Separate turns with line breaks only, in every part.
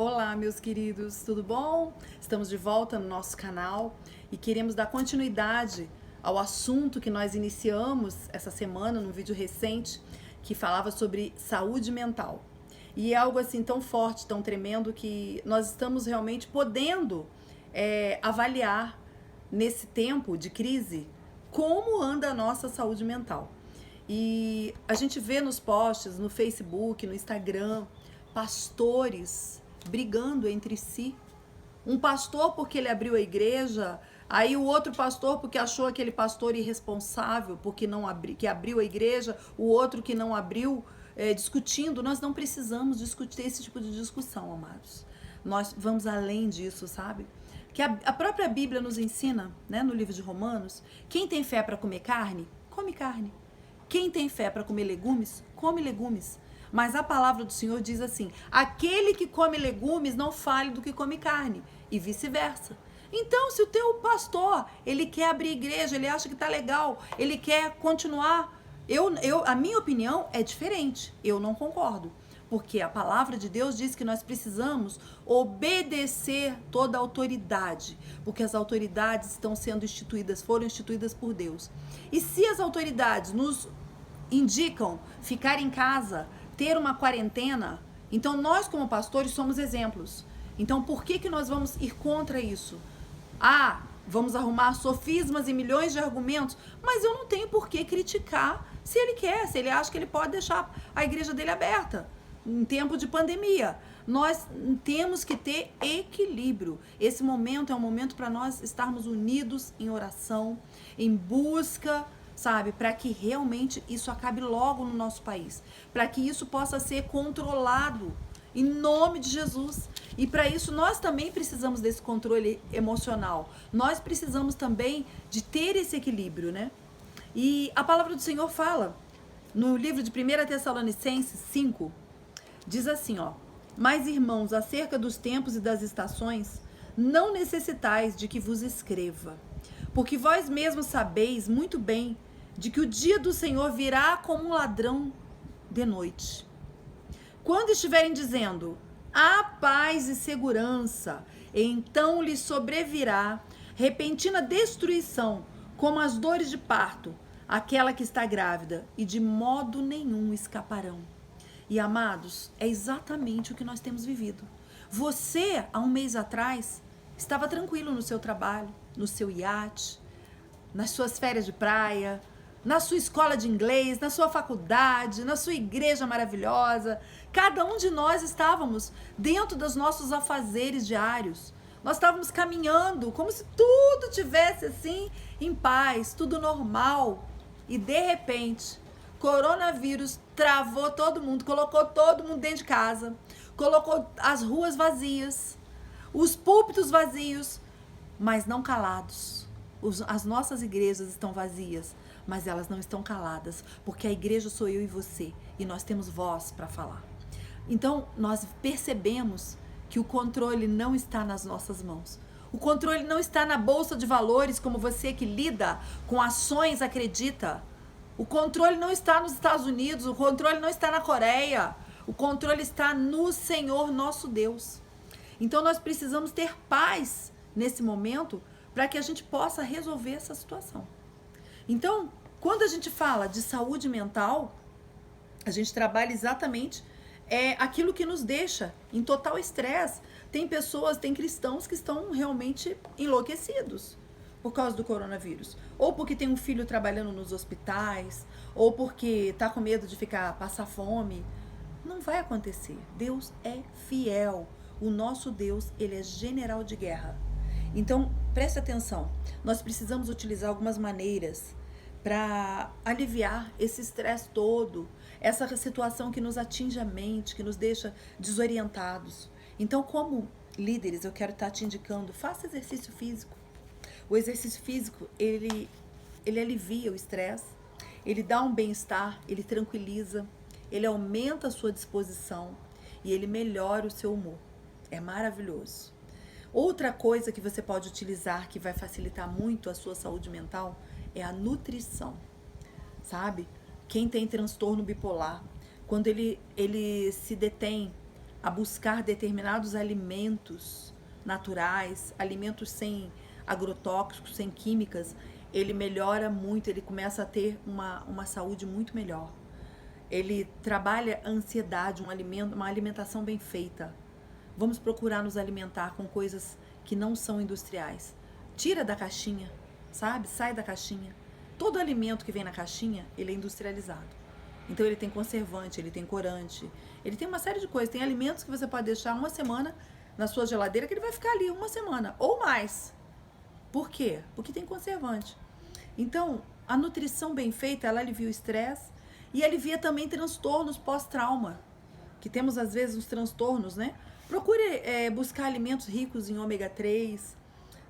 Olá, meus queridos, tudo bom? Estamos de volta no nosso canal e queremos dar continuidade ao assunto que nós iniciamos essa semana num vídeo recente que falava sobre saúde mental. E é algo assim tão forte, tão tremendo que nós estamos realmente podendo avaliar nesse tempo de crise como anda a nossa saúde mental. E a gente vê nos posts, no Facebook, no Instagram, pastores brigando entre si. Um pastor porque ele abriu a igreja, aí o outro pastor porque achou aquele pastor irresponsável porque que abriu a igreja, o outro que não abriu, discutindo. Nós não precisamos discutir esse tipo de discussão, amados. Nós vamos além disso, sabe? Que a própria Bíblia nos ensina, né, no livro de Romanos, quem tem fé para comer carne, come carne. Quem tem fé para comer legumes, come legumes. Mas a palavra do Senhor diz assim: aquele que come legumes não fale do que come carne, e vice-versa. Então, se o teu pastor, ele quer abrir igreja, ele acha que tá legal, ele quer continuar, a minha opinião é diferente, eu não concordo. Porque a palavra de Deus diz que nós precisamos obedecer toda a autoridade, porque as autoridades estão sendo instituídas, foram instituídas por Deus. E se as autoridades nos indicam ficar em casa, ter uma quarentena, então nós como pastores somos exemplos. Então por que nós vamos ir contra isso? Vamos arrumar sofismas e milhões de argumentos, mas eu não tenho por que criticar se ele quer, se ele acha que ele pode deixar a igreja dele aberta em tempo de pandemia. Nós temos que ter equilíbrio. Esse momento é um momento para nós estarmos unidos em oração, em busca, sabe, para que realmente isso acabe logo no nosso país, para que isso possa ser controlado em nome de Jesus. E para isso nós também precisamos desse controle emocional. Nós precisamos também de ter esse equilíbrio, né? E a palavra do Senhor fala no livro de 1 Tessalonicenses 5, diz assim, ó: mas irmãos, acerca dos tempos e das estações, não necessitais de que vos escreva, porque vós mesmos sabeis muito bem de que o dia do Senhor virá como um ladrão de noite. Quando estiverem dizendo, há paz e segurança, então lhes sobrevirá repentina destruição, como as dores de parto, aquela que está grávida, e de modo nenhum escaparão. E amados, é exatamente o que nós temos vivido. Você, há um mês atrás, estava tranquilo no seu trabalho, no seu iate, nas suas férias de praia, na sua escola de inglês, na sua faculdade, na sua igreja maravilhosa. Cada um de nós estávamos dentro dos nossos afazeres diários. Nós estávamos caminhando como se tudo tivesse assim em paz, tudo normal. E de repente, coronavírus travou todo mundo, colocou todo mundo dentro de casa, colocou as ruas vazias, os púlpitos vazios, mas não calados. As nossas igrejas estão vazias, mas elas não estão caladas, porque a igreja sou eu e você, e nós temos voz para falar. Então, nós percebemos que o controle não está nas nossas mãos. O controle não está na bolsa de valores, como você que lida com ações acredita. O controle não está nos Estados Unidos, o controle não está na Coreia. O controle está no Senhor nosso Deus. Então, nós precisamos ter paz nesse momento para que a gente possa resolver essa situação. Então, quando a gente fala de saúde mental, a gente trabalha exatamente aquilo que nos deixa em total estresse. Tem pessoas, tem cristãos que estão realmente enlouquecidos por causa do coronavírus. Ou porque tem um filho trabalhando nos hospitais, ou porque está com medo de passar fome. Não vai acontecer. Deus é fiel. O nosso Deus, ele é general de guerra. Então, preste atenção. Nós precisamos utilizar algumas maneiras para aliviar esse estresse todo, essa situação que nos atinge a mente, que nos deixa desorientados. Então, como líderes, eu quero estar te indicando, faça exercício físico. O exercício físico, ele alivia o estresse, ele dá um bem-estar, ele tranquiliza, ele aumenta a sua disposição e ele melhora o seu humor. É maravilhoso. Outra coisa que você pode utilizar que vai facilitar muito a sua saúde mental é a nutrição, sabe? Quem tem transtorno bipolar, quando ele se detém a buscar determinados alimentos naturais, alimentos sem agrotóxicos, sem químicas, ele melhora muito, ele começa a ter uma saúde muito melhor. Ele trabalha a ansiedade, uma alimentação bem feita. Vamos procurar nos alimentar com coisas que não são industriais. Tira da caixinha, sabe? Sai da caixinha. Todo alimento que vem na caixinha, ele é industrializado. Então ele tem conservante, ele tem corante, ele tem uma série de coisas. Tem alimentos que você pode deixar uma semana na sua geladeira que ele vai ficar ali uma semana ou mais. Por quê? Porque tem conservante. Então, a nutrição bem feita, ela alivia o estresse e alivia também transtornos pós-trauma, que temos às vezes os transtornos, né? Procure buscar alimentos ricos em ômega 3,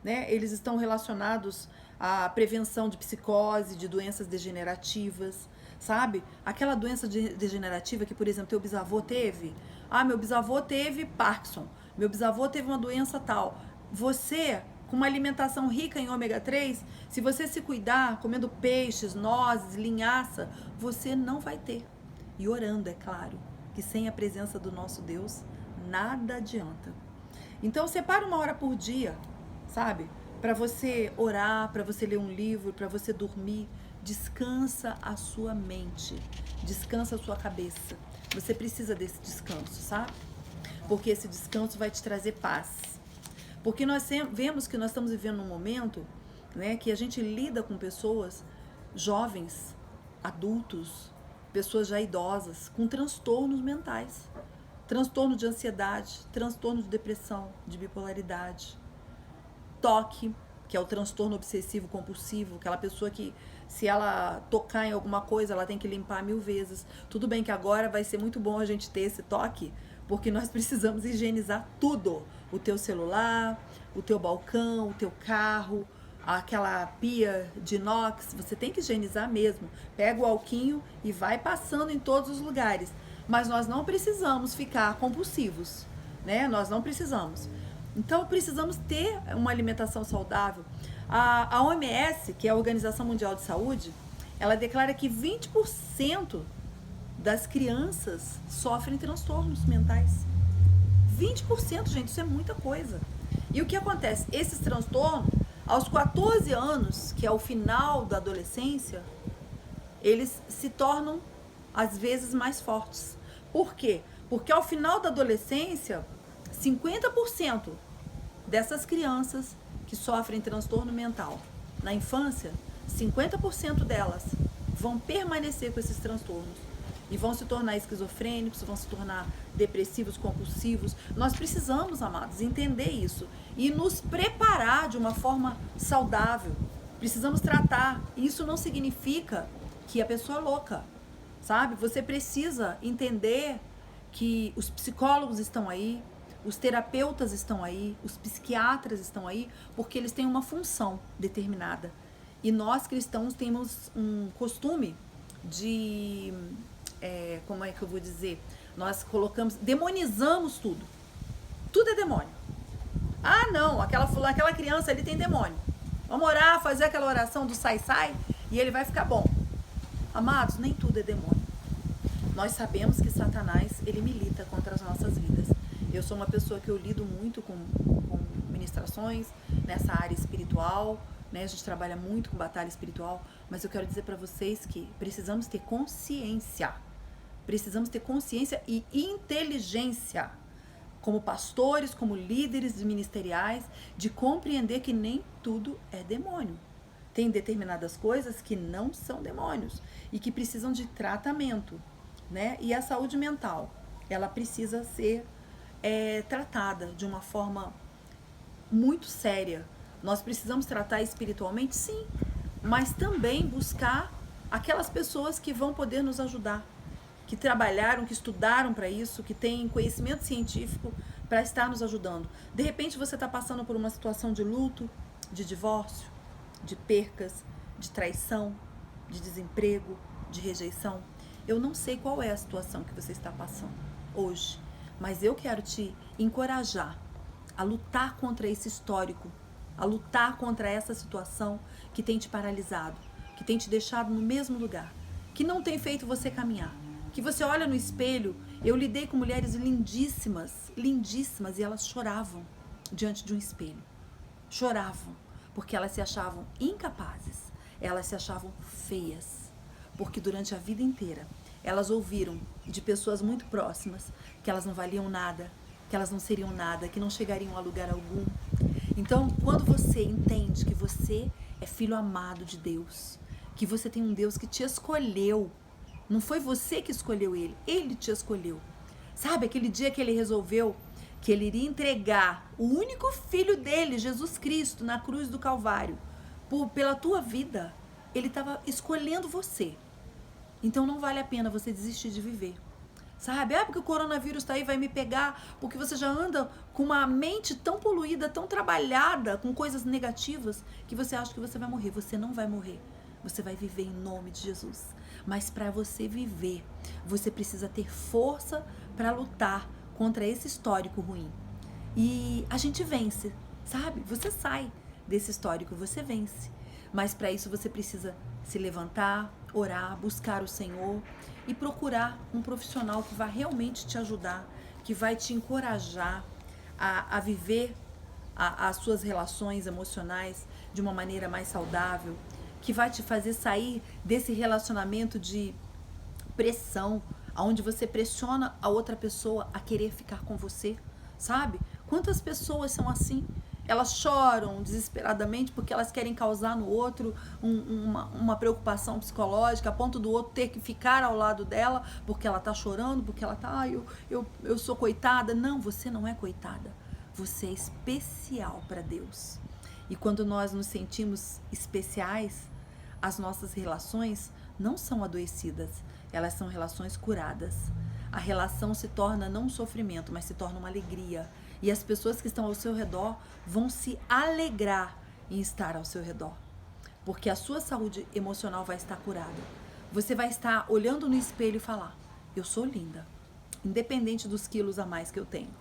né? Eles estão relacionados à prevenção de psicose, de doenças degenerativas, sabe? Aquela doença degenerativa que, por exemplo, teu bisavô teve. Ah, meu bisavô teve Parkinson, meu bisavô teve uma doença tal. Você, com uma alimentação rica em ômega 3, se você se cuidar, comendo peixes, nozes, linhaça, você não vai ter. E orando, é claro, que sem a presença do nosso Deus, nada adianta. Então, separa uma hora por dia, sabe? Para você orar, para você ler um livro, para você dormir. Descansa a sua mente, descansa a sua cabeça. Você precisa desse descanso, sabe? Porque esse descanso vai te trazer paz. Porque nós vemos que nós estamos vivendo um momento, né, que a gente lida com pessoas jovens, adultos, pessoas já idosas, com transtornos mentais. Transtorno de ansiedade, transtorno de depressão, de bipolaridade, toque, que é o transtorno obsessivo compulsivo, aquela pessoa que, se ela tocar em alguma coisa, ela tem que limpar 1000 vezes. Tudo bem que agora vai ser muito bom a gente ter esse toque, porque nós precisamos higienizar tudo. O teu celular, o teu balcão, o teu carro, aquela pia de inox, você tem que higienizar mesmo. Pega o alquinho e vai passando em todos os lugares. Mas nós não precisamos ficar compulsivos, né? Nós não precisamos. Então, precisamos ter uma alimentação saudável. A OMS, que é a Organização Mundial de Saúde, ela declara que 20% das crianças sofrem transtornos mentais. 20%, gente, isso é muita coisa. E o que acontece? Esses transtornos, aos 14 anos, que é o final da adolescência, eles se tornam, às vezes, mais fortes. Por quê? Porque ao final da adolescência, 50% dessas crianças que sofrem transtorno mental na infância, 50% delas vão permanecer com esses transtornos e vão se tornar esquizofrênicos, vão se tornar depressivos, compulsivos. Nós precisamos, amados, entender isso e nos preparar de uma forma saudável. Precisamos tratar. Isso não significa que a pessoa é louca, sabe? Você precisa entender que os psicólogos estão aí, os terapeutas estão aí, os psiquiatras estão aí, porque eles têm uma função determinada. E nós cristãos temos um costume de, como é que eu vou dizer? Nós demonizamos tudo. Tudo é demônio. Ah, não, aquela criança ali tem demônio. Vamos orar, fazer aquela oração do sai-sai e ele vai ficar bom. Amados, nem tudo é demônio. Nós sabemos que Satanás, ele milita contra as nossas vidas. Eu sou uma pessoa que eu lido muito com ministrações nessa área espiritual, né? A gente trabalha muito com batalha espiritual, mas eu quero dizer para vocês que precisamos ter consciência. Precisamos ter consciência e inteligência, como pastores, como líderes ministeriais, de compreender que nem tudo é demônio. Tem determinadas coisas que não são demônios e que precisam de tratamento, né? E a saúde mental, ela precisa ser tratada de uma forma muito séria. Nós precisamos tratar espiritualmente, sim, mas também buscar aquelas pessoas que vão poder nos ajudar, que trabalharam, que estudaram para isso, que têm conhecimento científico para estar nos ajudando. De repente você está passando por uma situação de luto, de divórcio, de percas, de traição, de desemprego, de rejeição. Eu não sei qual é a situação que você está passando hoje, mas eu quero te encorajar a lutar contra esse histórico, a lutar contra essa situação que tem te paralisado, que tem te deixado no mesmo lugar, que não tem feito você caminhar, que você olha no espelho Eu lidei com mulheres lindíssimas, lindíssimas, e elas choravam diante de um espelho. Choravam, porque elas se achavam incapazes, elas se achavam feias, porque durante a vida inteira elas ouviram de pessoas muito próximas que elas não valiam nada, que elas não seriam nada, que não chegariam a lugar algum. Então, quando você entende que você é filho amado de Deus, que você tem um Deus que te escolheu, não foi você que escolheu ele, ele te escolheu. Sabe, aquele dia que ele resolveu que ele iria entregar o único filho dele, Jesus Cristo, na cruz do Calvário, pela tua vida, ele estava escolhendo você. Então não vale a pena você desistir de viver. Sabe? Porque o coronavírus está aí, vai me pegar, porque você já anda com uma mente tão poluída, tão trabalhada, com coisas negativas, que você acha que você vai morrer. Você não vai morrer. Você vai viver em nome de Jesus. Mas para você viver, você precisa ter força para lutar contra esse histórico ruim. E a gente vence, sabe? Você sai desse histórico, você vence. Mas para isso você precisa se levantar, orar, buscar o Senhor e procurar um profissional que vai realmente te ajudar, que vai te encorajar a viver as suas relações emocionais de uma maneira mais saudável, que vai te fazer sair desse relacionamento de pressão, onde você pressiona a outra pessoa a querer ficar com você, sabe? Quantas pessoas são assim? Elas choram desesperadamente porque elas querem causar no outro uma preocupação psicológica, a ponto do outro ter que ficar ao lado dela porque ela tá chorando, porque ela tá, eu sou coitada. Não, você não é coitada. Você é especial para Deus. E quando nós nos sentimos especiais, as nossas relações não são adoecidas, elas são relações curadas. A relação se torna não um sofrimento, mas se torna uma alegria. E as pessoas que estão ao seu redor vão se alegrar em estar ao seu redor. Porque a sua saúde emocional vai estar curada. Você vai estar olhando no espelho e falar: eu sou linda, independente dos quilos a mais que eu tenho.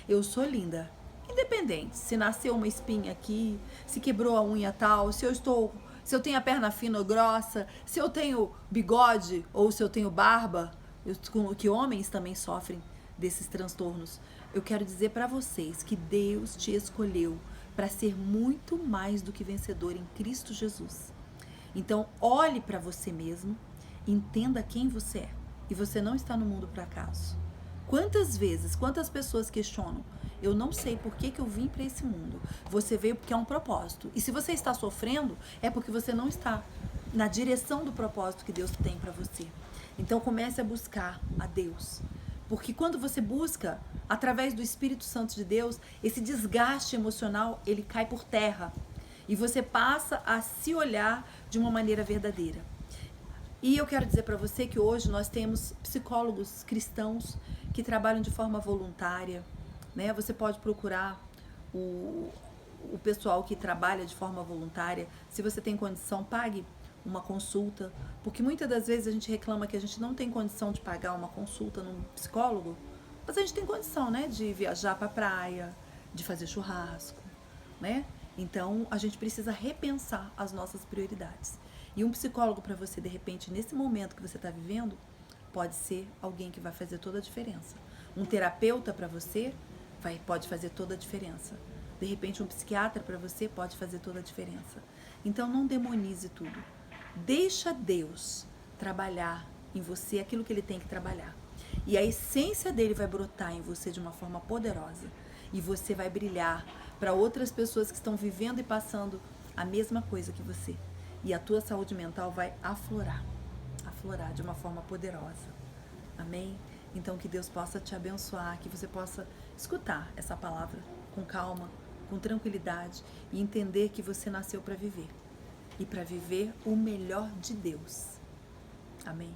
Eu sou linda, independente se nasceu uma espinha aqui, se quebrou a unha tal, se eu tenho a perna fina ou grossa, se eu tenho bigode ou se eu tenho barba, que homens também sofrem desses transtornos. Eu quero dizer para vocês que Deus te escolheu para ser muito mais do que vencedor em Cristo Jesus. Então, olhe para você mesmo, entenda quem você é. E você não está no mundo por acaso. Quantas pessoas questionam: eu não sei por que eu vim para esse mundo. Você veio porque é um propósito. E se você está sofrendo, é porque você não está na direção do propósito que Deus tem para você. Então comece a buscar a Deus. Porque quando você busca, através do Espírito Santo de Deus, esse desgaste emocional, ele cai por terra. E você passa a se olhar de uma maneira verdadeira. E eu quero dizer para você que hoje nós temos psicólogos cristãos que trabalham de forma voluntária, né? Você pode procurar o pessoal que trabalha de forma voluntária. Se você tem condição, pague uma consulta, porque muitas das vezes a gente reclama que a gente não tem condição de pagar uma consulta num psicólogo, mas a gente tem condição, né, de viajar para a praia, de fazer churrasco, né? Então a gente precisa repensar as nossas prioridades. E um psicólogo para você, de repente, nesse momento que você está vivendo, pode ser alguém que vai fazer toda a diferença. Um terapeuta para você pode fazer toda a diferença. De repente, um psiquiatra para você pode fazer toda a diferença. Então não demonize tudo. Deixa Deus trabalhar em você aquilo que Ele tem que trabalhar. E a essência dele vai brotar em você de uma forma poderosa. E você vai brilhar para outras pessoas que estão vivendo e passando a mesma coisa que você. E a tua saúde mental vai aflorar de uma forma poderosa. Amém? Então que Deus possa te abençoar, que você possa escutar essa palavra com calma, com tranquilidade e entender que você nasceu para viver. E para viver o melhor de Deus. Amém?